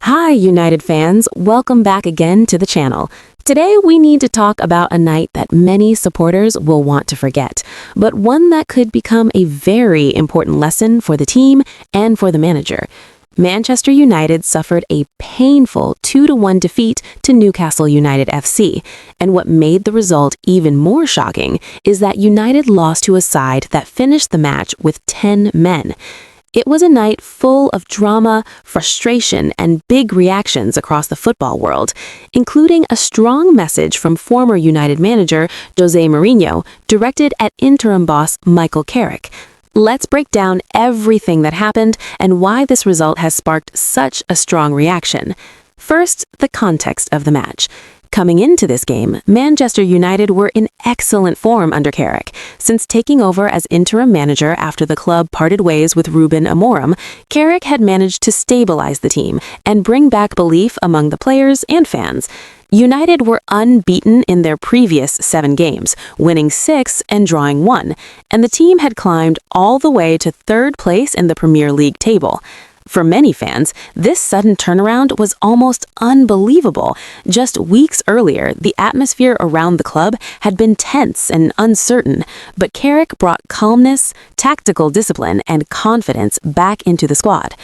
Hi, United fans. Welcome back again to the channel. Today, we need to talk about a night that many supporters will want to forget, but one that could become a very important lesson for the team and for the manager. Manchester United suffered a painful 2-1 defeat to Newcastle United F.C., and what made the result even more shocking is that United lost to a side that finished the match with 10 men. It was a night full of drama, frustration, and big reactions across the football world, including a strong message from former United manager José Mourinho, directed at interim boss Michael Carrick. Let's break down everything that happened and why this result has sparked such a strong reaction. First, the context of the match. Coming into this game, Manchester United were in excellent form under Carrick. Since taking over as interim manager after the club parted ways with Ruben Amorim, Carrick had managed to stabilize the team and bring back belief among the players and fans. United were unbeaten in their previous 7 games, winning 6 and drawing 1, and the team had climbed all the way to 3rd place in the Premier League table. For many fans, this sudden turnaround was almost unbelievable. Just weeks earlier, the atmosphere around the club had been tense and uncertain, but Carrick brought calmness, tactical discipline, and confidence back into the squad.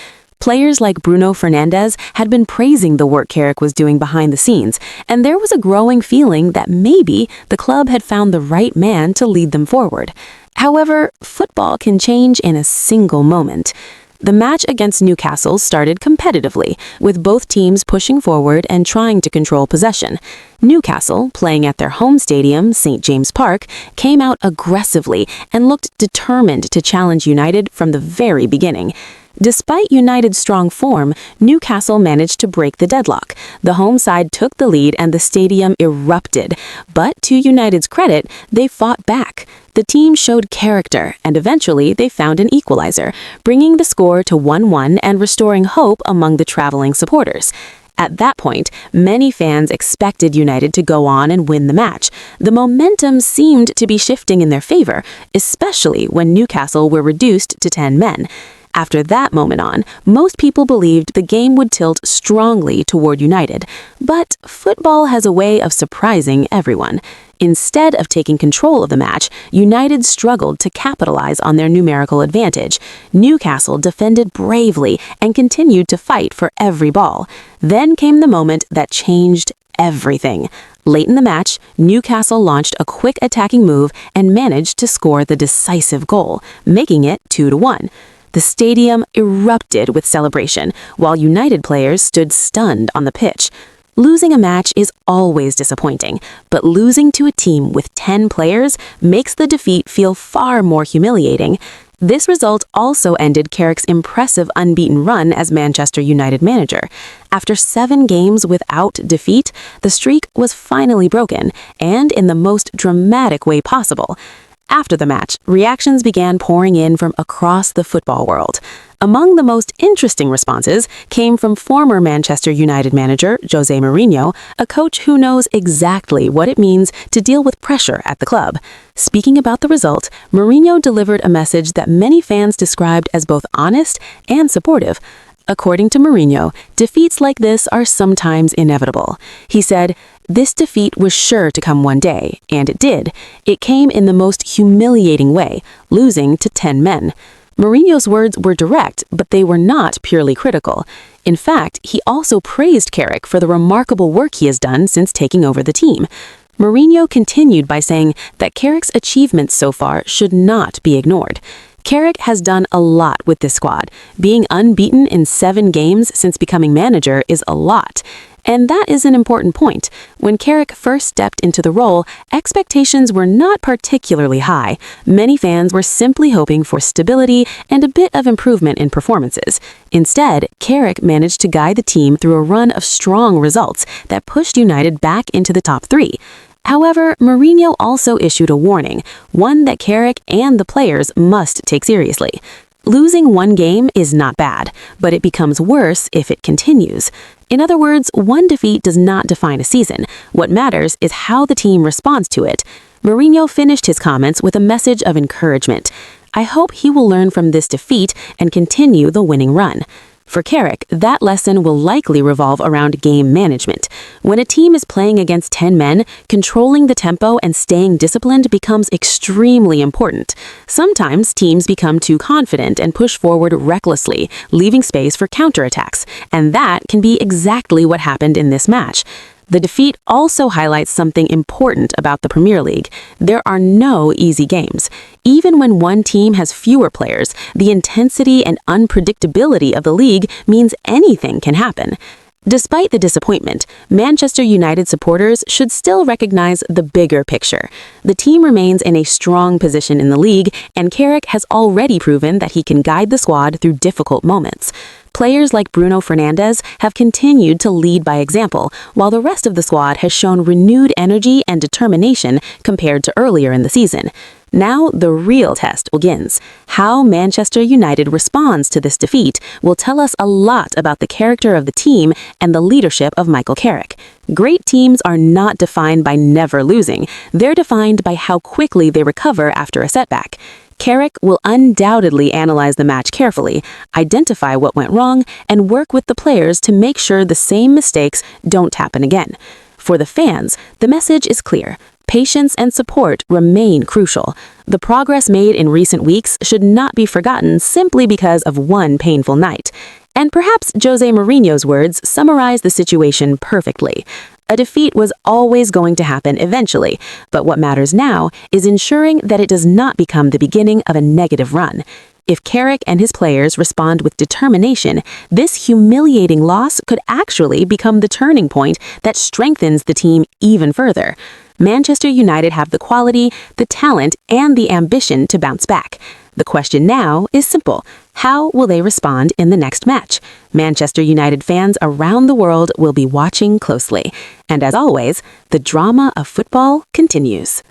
Players like Bruno Fernandes had been praising the work Carrick was doing behind the scenes, and there was a growing feeling that maybe the club had found the right man to lead them forward. However, football can change in a single moment. The match against Newcastle started competitively, with both teams pushing forward and trying to control possession. Newcastle, playing at their home stadium, St. James Park, came out aggressively and looked determined to challenge United from the very beginning. Despite United's strong form, Newcastle managed to break the deadlock. The home side took the lead and the stadium erupted. But to United's credit, they fought back. The team showed character, and eventually they found an equalizer, bringing the score to 1-1 and restoring hope among the traveling supporters. At that point, many fans expected United to go on and win the match. The momentum seemed to be shifting in their favor, especially when Newcastle were reduced to 10 men. After that moment on, most people believed the game would tilt strongly toward United. But football has a way of surprising everyone. Instead of taking control of the match, United struggled to capitalize on their numerical advantage. Newcastle defended bravely and continued to fight for every ball. Then came the moment that changed everything. Late in the match, Newcastle launched a quick attacking move and managed to score the decisive goal, making it 2-1. The stadium erupted with celebration, while United players stood stunned on the pitch. Losing a match is always disappointing, but losing to a team with 10 players makes the defeat feel far more humiliating. This result also ended Carrick's impressive unbeaten run as Manchester United manager. After 7 games without defeat, the streak was finally broken, and in the most dramatic way possible. After the match, reactions began pouring in from across the football world. Among the most interesting responses came from former Manchester United manager José Mourinho, a coach who knows exactly what it means to deal with pressure at the club. Speaking about the result, Mourinho delivered a message that many fans described as both honest and supportive. According to Mourinho, defeats like this are sometimes inevitable. He said, "This defeat was sure to come one day, and it did. It came in the most humiliating way, losing to 10 men." Mourinho's words were direct, but they were not purely critical. In fact, he also praised Carrick for the remarkable work he has done since taking over the team. Mourinho continued by saying that Carrick's achievements so far should not be ignored. Carrick has done a lot with this squad. Being unbeaten in 7 games since becoming manager is a lot. And that is an important point. When Carrick first stepped into the role, expectations were not particularly high. Many fans were simply hoping for stability and a bit of improvement in performances. Instead, Carrick managed to guide the team through a run of strong results that pushed United back into the top 3. However, Mourinho also issued a warning, one that Carrick and the players must take seriously. Losing one game is not bad, but it becomes worse if it continues. In other words, one defeat does not define a season. What matters is how the team responds to it. Mourinho finished his comments with a message of encouragement. I hope he will learn from this defeat and continue the winning run. For Carrick, that lesson will likely revolve around game management. When a team is playing against 10 men, controlling the tempo and staying disciplined becomes extremely important. Sometimes teams become too confident and push forward recklessly, leaving space for counterattacks, and that can be exactly what happened in this match. The defeat also highlights something important about the Premier League. There are no easy games. Even when one team has fewer players, the intensity and unpredictability of the league means anything can happen. Despite the disappointment, Manchester United supporters should still recognize the bigger picture. The team remains in a strong position in the league, and Carrick has already proven that he can guide the squad through difficult moments. Players like Bruno Fernandes have continued to lead by example, while the rest of the squad has shown renewed energy and determination compared to earlier in the season. Now, the real test begins. How Manchester United responds to this defeat will tell us a lot about the character of the team and the leadership of Michael Carrick. Great teams are not defined by never losing. They're defined by how quickly they recover after a setback. Carrick will undoubtedly analyze the match carefully, identify what went wrong, and work with the players to make sure the same mistakes don't happen again. For the fans, the message is clear. Patience and support remain crucial. The progress made in recent weeks should not be forgotten simply because of one painful night. And perhaps José Mourinho's words summarize the situation perfectly. A defeat was always going to happen eventually, but what matters now is ensuring that it does not become the beginning of a negative run. If Carrick and his players respond with determination, this humiliating loss could actually become the turning point that strengthens the team even further. Manchester United have the quality, the talent, and the ambition to bounce back. The question now is simple. How will they respond in the next match? Manchester United fans around the world will be watching closely. And as always, the drama of football continues.